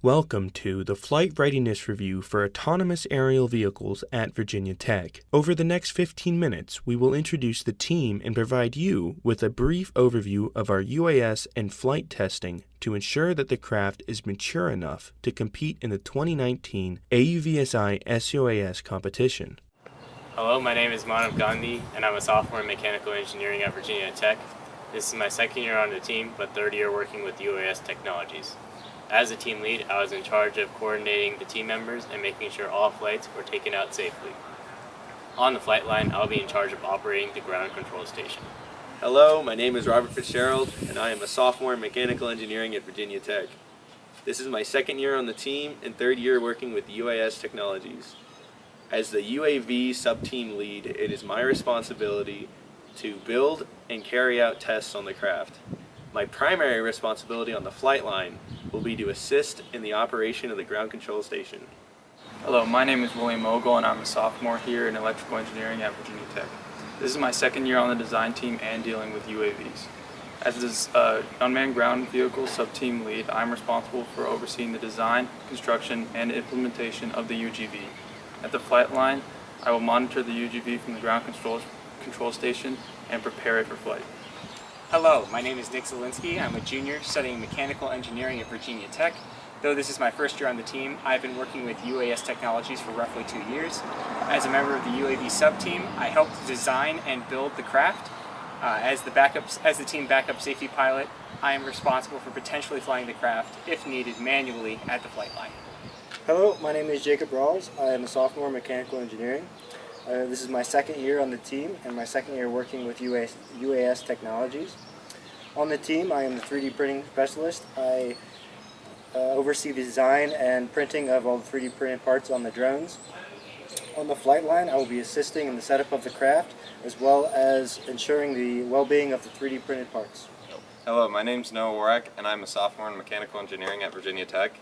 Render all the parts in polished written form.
Welcome to the Flight Readiness Review for Autonomous Aerial Vehicles at Virginia Tech. Over the next 15 minutes, we will introduce the team and provide you with a brief overview of our UAS and flight testing to ensure that the craft is mature enough to compete in the 2019 AUVSI SUAS competition. Hello, my name is Manav Gandhi, and I'm a sophomore in mechanical engineering at Virginia Tech. This is my second year on the team, but third year working with UAS Technologies. As a team lead, I was in charge of coordinating the team members and making sure all flights were taken out safely. On the flight line, I'll be in charge of operating the ground control station. Hello, my name is Robert Fitzgerald, and I am a sophomore in mechanical engineering at Virginia Tech. This is my second year on the team and third year working with UAS Technologies. As the UAV sub-team lead, it is my responsibility to build and carry out tests on the craft. My primary responsibility on the flight line will be to assist in the operation of the ground control station. Hello, my name is William Ogle and I'm a sophomore here in electrical engineering at Virginia Tech. This is my second year on the design team and dealing with UAVs. As this unmanned ground vehicle sub-team lead, I'm responsible for overseeing the design, construction, and implementation of the UGV. At the flight line, I will monitor the UGV from the ground control station and prepare it for flight. Hello, my name is Nick Zielinski. I'm a junior studying mechanical engineering at Virginia Tech. Though this is my first year on the team, I've been working with UAS Technologies for roughly 2 years. As a member of the UAV sub-team, I helped design and build the craft. As the team backup safety pilot, I am responsible for potentially flying the craft, if needed, manually at the flight line. Hello, my name is Jacob Rawls. I am a sophomore in mechanical engineering. This is my second year on the team and my second year working with UAS Technologies. On the team, I am the 3D printing specialist. I oversee the design and printing of all the 3D printed parts on the drones. On the flight line, I will be assisting in the setup of the craft as well as ensuring the well-being of the 3D printed parts. Hello, my name is Noah Warwick and I'm a sophomore in mechanical engineering at Virginia Tech.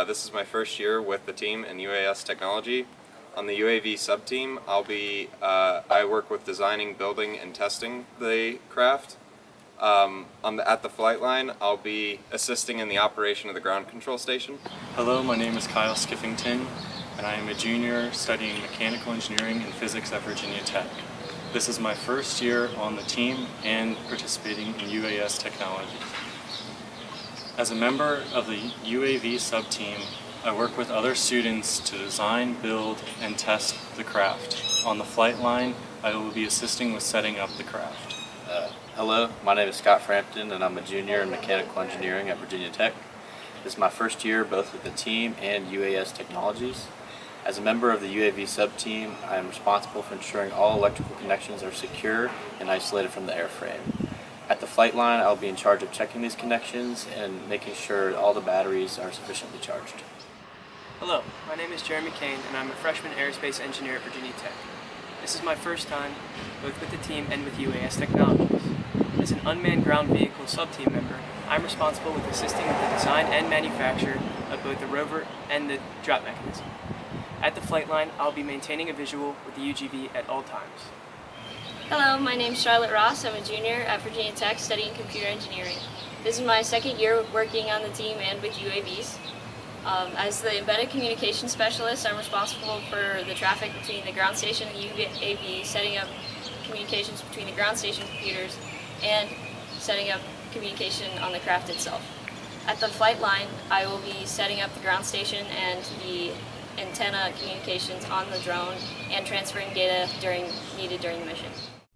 This is my first year with the team in UAS Technology. On the UAV sub-team, I work with designing, building, and testing the craft. At the flight line, I'll be assisting in the operation of the ground control station. Hello, my name is Kyle Skiffington, and I am a junior studying mechanical engineering and physics at Virginia Tech. This is my first year on the team and participating in UAS Technology. As a member of the UAV sub-team, I work with other students to design, build, and test the craft. On the flight line, I will be assisting with setting up the craft. Hello, my name is Scott Frampton and I'm a junior in mechanical engineering at Virginia Tech. This is my first year both with the team and UAS Technologies. As a member of the UAV sub-team, I am responsible for ensuring all electrical connections are secure and isolated from the airframe. At the flight line, I'll be in charge of checking these connections and making sure all the batteries are sufficiently charged. Hello, my name is Jeremy Kane and I'm a freshman aerospace engineer at Virginia Tech. This is my first time both with the team and with UAS Technologies. As an unmanned ground vehicle sub-team member, I'm responsible with assisting with the design and manufacture of both the rover and the drop mechanism. At the flight line, I'll be maintaining a visual with the UGV at all times. Hello, my name is Charlotte Ross. I'm a junior at Virginia Tech studying computer engineering. This is my second year working on the team and with UAVs. As the embedded communication specialist, I'm responsible for the traffic between the ground station and the UAV, setting up communications between the ground station computers and setting up communication on the craft itself. At the flight line, I will be setting up the ground station and the antenna communications on the drone and transferring data needed during the mission.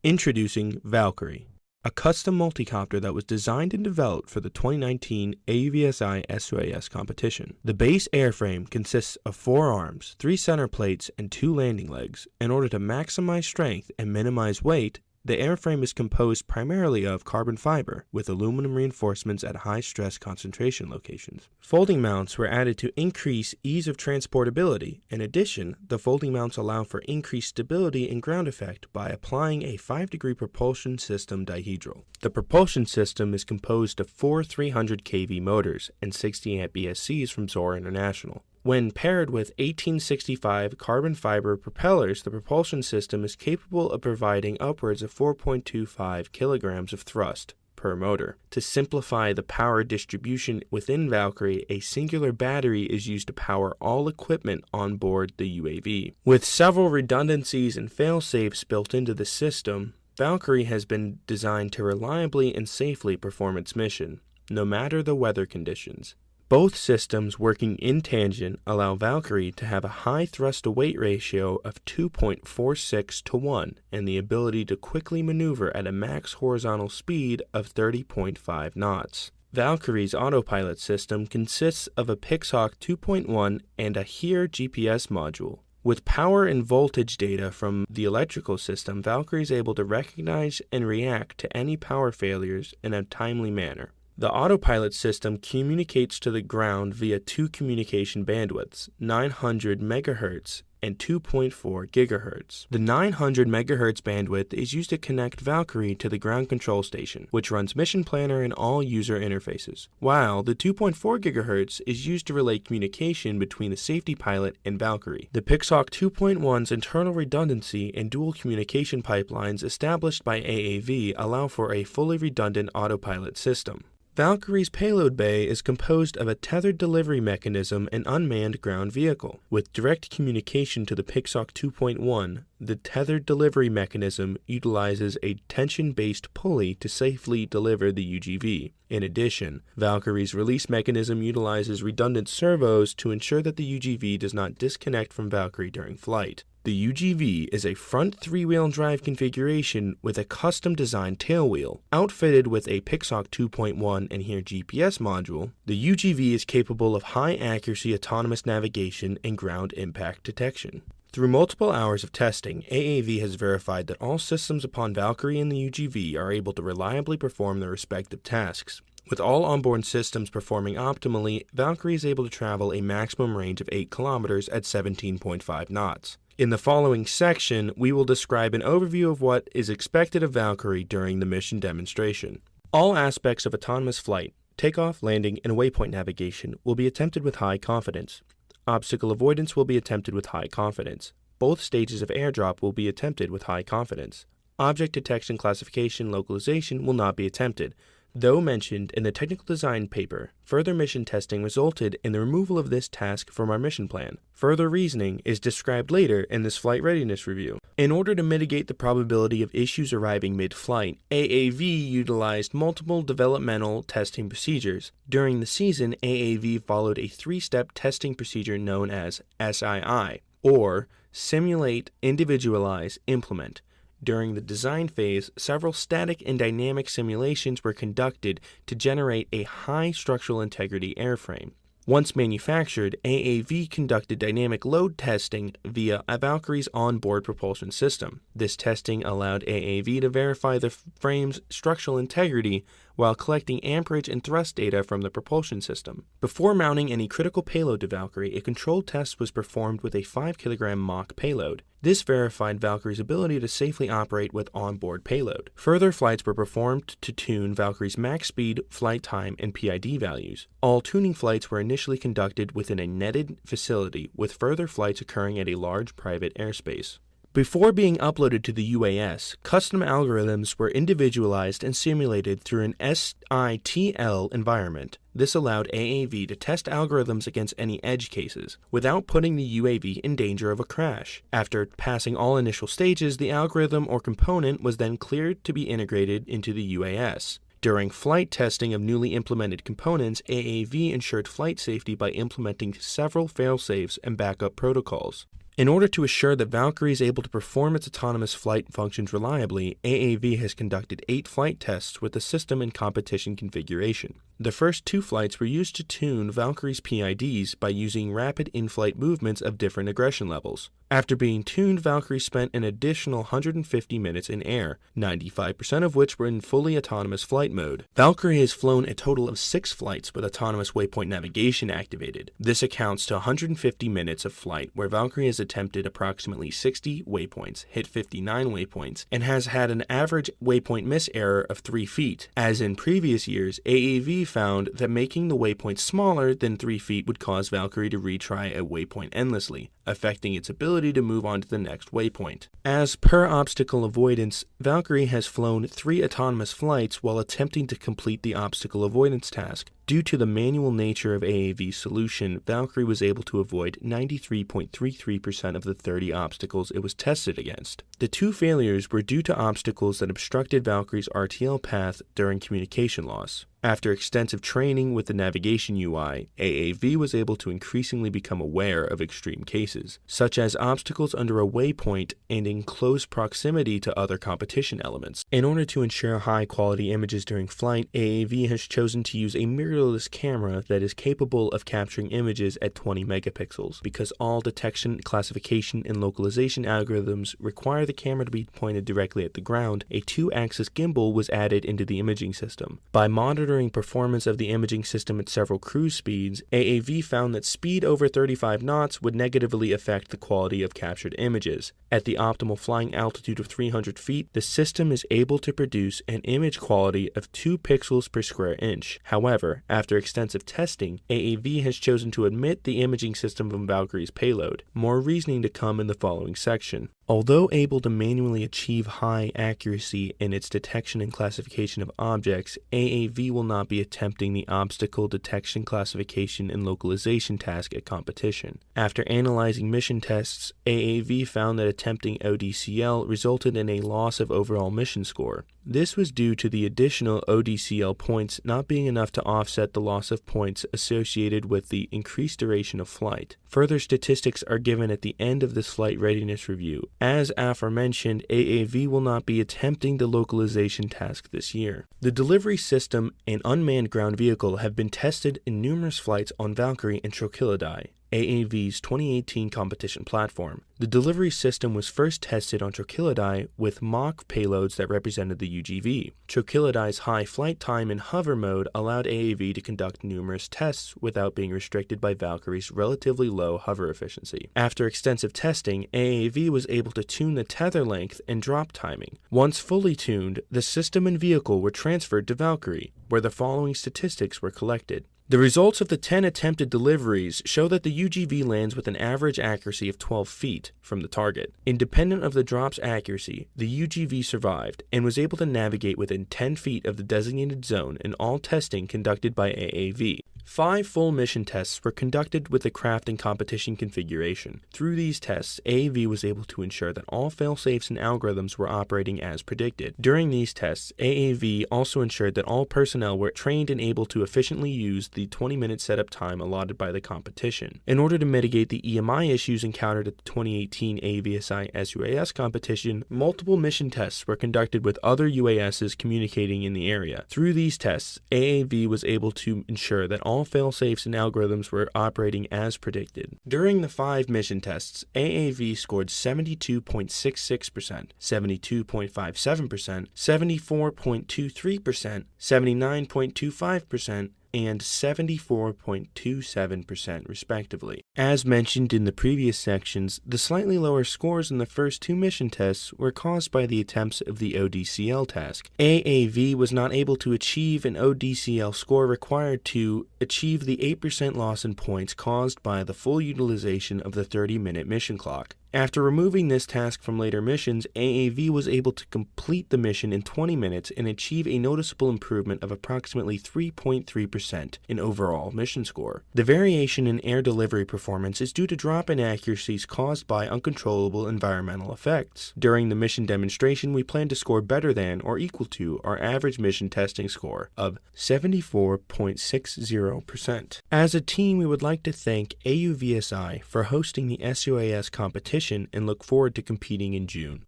Introducing Valkyrie, a custom multicopter that was designed and developed for the 2019 AUVSI SUAS competition. The base airframe consists of 4 arms, 3 center plates, and 2 landing legs. In order to maximize strength and minimize weight, the airframe is composed primarily of carbon fiber, with aluminum reinforcements at high stress concentration locations. Folding mounts were added to increase ease of transportability. In addition, the folding mounts allow for increased stability and ground effect by applying a 5-degree propulsion system dihedral. The propulsion system is composed of 4 300 kV motors and 60 amp ESCs from Zora International. When paired with 1865 carbon fiber propellers, the propulsion system is capable of providing upwards of 4.25 kilograms of thrust per motor. To simplify the power distribution within Valkyrie, a singular battery is used to power all equipment on board the UAV. With several redundancies and fail-safes built into the system, Valkyrie has been designed to reliably and safely perform its mission, no matter the weather conditions. Both systems working in tangent allow Valkyrie to have a high thrust-to-weight ratio of 2.46 to 1 and the ability to quickly maneuver at a max horizontal speed of 30.5 knots. Valkyrie's autopilot system consists of a Pixhawk 2.1 and a HERE GPS module. With power and voltage data from the electrical system, Valkyrie is able to recognize and react to any power failures in a timely manner. The autopilot system communicates to the ground via two communication bandwidths, 900 MHz and 2.4 GHz. The 900 MHz bandwidth is used to connect Valkyrie to the ground control station, which runs Mission Planner and all user interfaces, while the 2.4 GHz is used to relay communication between the safety pilot and Valkyrie. The Pixhawk 2.1's internal redundancy and dual communication pipelines established by AAV allow for a fully redundant autopilot system. Valkyrie's payload bay is composed of a tethered delivery mechanism and unmanned ground vehicle. With direct communication to the Pixhawk 2.1, the tethered delivery mechanism utilizes a tension-based pulley to safely deliver the UGV. In addition, Valkyrie's release mechanism utilizes redundant servos to ensure that the UGV does not disconnect from Valkyrie during flight. The UGV is a front three-wheel drive configuration with a custom-designed tailwheel. Outfitted with a Pixhawk 2.1 and HERE GPS module, the UGV is capable of high-accuracy autonomous navigation and ground impact detection. Through multiple hours of testing, AAV has verified that all systems upon Valkyrie and the UGV are able to reliably perform their respective tasks. With all onboard systems performing optimally, Valkyrie is able to travel a maximum range of 8 kilometers at 17.5 knots. In the following section, we will describe an overview of what is expected of Valkyrie during the mission demonstration. All aspects of autonomous flight, takeoff, landing, and waypoint navigation will be attempted with high confidence. Obstacle avoidance will be attempted with high confidence. Both stages of airdrop will be attempted with high confidence. Object detection, classification, localization will not be attempted. Though mentioned in the technical design paper, further mission testing resulted in the removal of this task from our mission plan. Further reasoning is described later in this flight readiness review. In order to mitigate the probability of issues arriving mid-flight, AAV utilized multiple developmental testing procedures. During the season, AAV followed a 3-step testing procedure known as SII, or Simulate, Individualize, Implement. During the design phase, several static and dynamic simulations were conducted to generate a high structural integrity airframe. Once manufactured, AAV conducted dynamic load testing via Valkyrie's onboard propulsion system. This testing allowed AAV to verify the frame's structural integrity while collecting amperage and thrust data from the propulsion system. Before mounting any critical payload to Valkyrie, a controlled test was performed with a 5 kg mock payload. This verified Valkyrie's ability to safely operate with onboard payload. Further flights were performed to tune Valkyrie's max speed, flight time, and PID values. All tuning flights were initially conducted within a netted facility, with further flights occurring at a large private airspace. Before being uploaded to the UAS, custom algorithms were individualized and simulated through an SITL environment. This allowed AAV to test algorithms against any edge cases, without putting the UAV in danger of a crash. After passing all initial stages, the algorithm or component was then cleared to be integrated into the UAS. During flight testing of newly implemented components, AAV ensured flight safety by implementing several fail-safes and backup protocols. In order to assure that Valkyrie is able to perform its autonomous flight functions reliably, AAV has conducted 8 flight tests with the system in competition configuration. The first 2 flights were used to tune Valkyrie's PIDs by using rapid in-flight movements of different aggression levels. After being tuned, Valkyrie spent an additional 150 minutes in air, 95% of which were in fully autonomous flight mode. Valkyrie has flown a total of 6 flights with autonomous waypoint navigation activated. This accounts to 150 minutes of flight where Valkyrie has attempted approximately 60 waypoints, hit 59 waypoints, and has had an average waypoint miss error of 3 feet. As in previous years, AAV AAV found that making the waypoint smaller than 3 feet would cause Valkyrie to retry a waypoint endlessly, affecting its ability to move on to the next waypoint. As per obstacle avoidance, Valkyrie has flown 3 autonomous flights while attempting to complete the obstacle avoidance task. Due to the manual nature of AAV's solution, Valkyrie was able to avoid 93.33% of the 30 obstacles it was tested against. The 2 failures were due to obstacles that obstructed Valkyrie's RTL path during communication loss. After extensive training with the navigation UI, AAV was able to increasingly become aware of extreme cases, such as obstacles under a waypoint and in close proximity to other competition elements. In order to ensure high-quality images during flight, AAV has chosen to use a mirrorless camera that is capable of capturing images at 20 megapixels. Because all detection, classification, and localization algorithms require the camera to be pointed directly at the ground, a 2-axis gimbal was added into the imaging system. By monitoring performance of the imaging system at several cruise speeds, AAV found that speed over 35 knots would negatively affect the quality of captured images. At the optimal flying altitude of 300 feet, the system is able to produce an image quality of 2 pixels per square inch. However, after extensive testing, AAV has chosen to omit the imaging system from Valkyrie's payload. More reasoning to come in the following section. Although able to manually achieve high accuracy in its detection and classification of objects, AAV will not be attempting the obstacle detection, classification, and localization task at competition. After analyzing mission tests, AAV found that attempting ODCL resulted in a loss of overall mission score. This was due to the additional ODCL points not being enough to offset the loss of points associated with the increased duration of flight. Further statistics are given at the end of this flight readiness review. As aforementioned, AAV will not be attempting the localization task this year. The delivery system and unmanned ground vehicle have been tested in numerous flights on Valkyrie and Trochilidae, AAV's 2018 competition platform. The delivery system was first tested on Trochilidae with mock payloads that represented the UGV. Trochilidai's high flight time in hover mode allowed AAV to conduct numerous tests without being restricted by Valkyrie's relatively low hover efficiency. After extensive testing, AAV was able to tune the tether length and drop timing. Once fully tuned, the system and vehicle were transferred to Valkyrie, where the following statistics were collected. The results of the 10 attempted deliveries show that the UGV lands with an average accuracy of 12 feet from the target. Independent of the drop's accuracy, the UGV survived and was able to navigate within 10 feet of the designated zone in all testing conducted by AAV. 5 full mission tests were conducted with the craft and competition configuration. Through these tests, AAV was able to ensure that all failsafes and algorithms were operating as predicted. During these tests, AAV also ensured that all personnel were trained and able to efficiently use the 20-minute setup time allotted by the competition. In order to mitigate the EMI issues encountered at the 2018 AUVSI SUAS competition, multiple mission tests were conducted with other UASs communicating in the area. Through these tests, AAV was able to ensure that all failsafes and algorithms were operating as predicted. During the 5 mission tests, AAV scored 72.66%, 72.57%, 74.23%, 79.25%, and 74.27% respectively. As mentioned in the previous sections, the slightly lower scores in the first 2 mission tests were caused by the attempts of the ODCL task. AAV was not able to achieve an ODCL score required to achieve the 8% loss in points caused by the full utilization of the 30-minute mission clock. After removing this task from later missions, AAV was able to complete the mission in 20 minutes and achieve a noticeable improvement of approximately 3.3% in overall mission score. The variation in air delivery performance is due to drop in accuracies caused by uncontrollable environmental effects. During the mission demonstration, we plan to score better than or equal to our average mission testing score of 74.60%. As a team, we would like to thank AUVSI for hosting the SUAS competition and look forward to competing in June.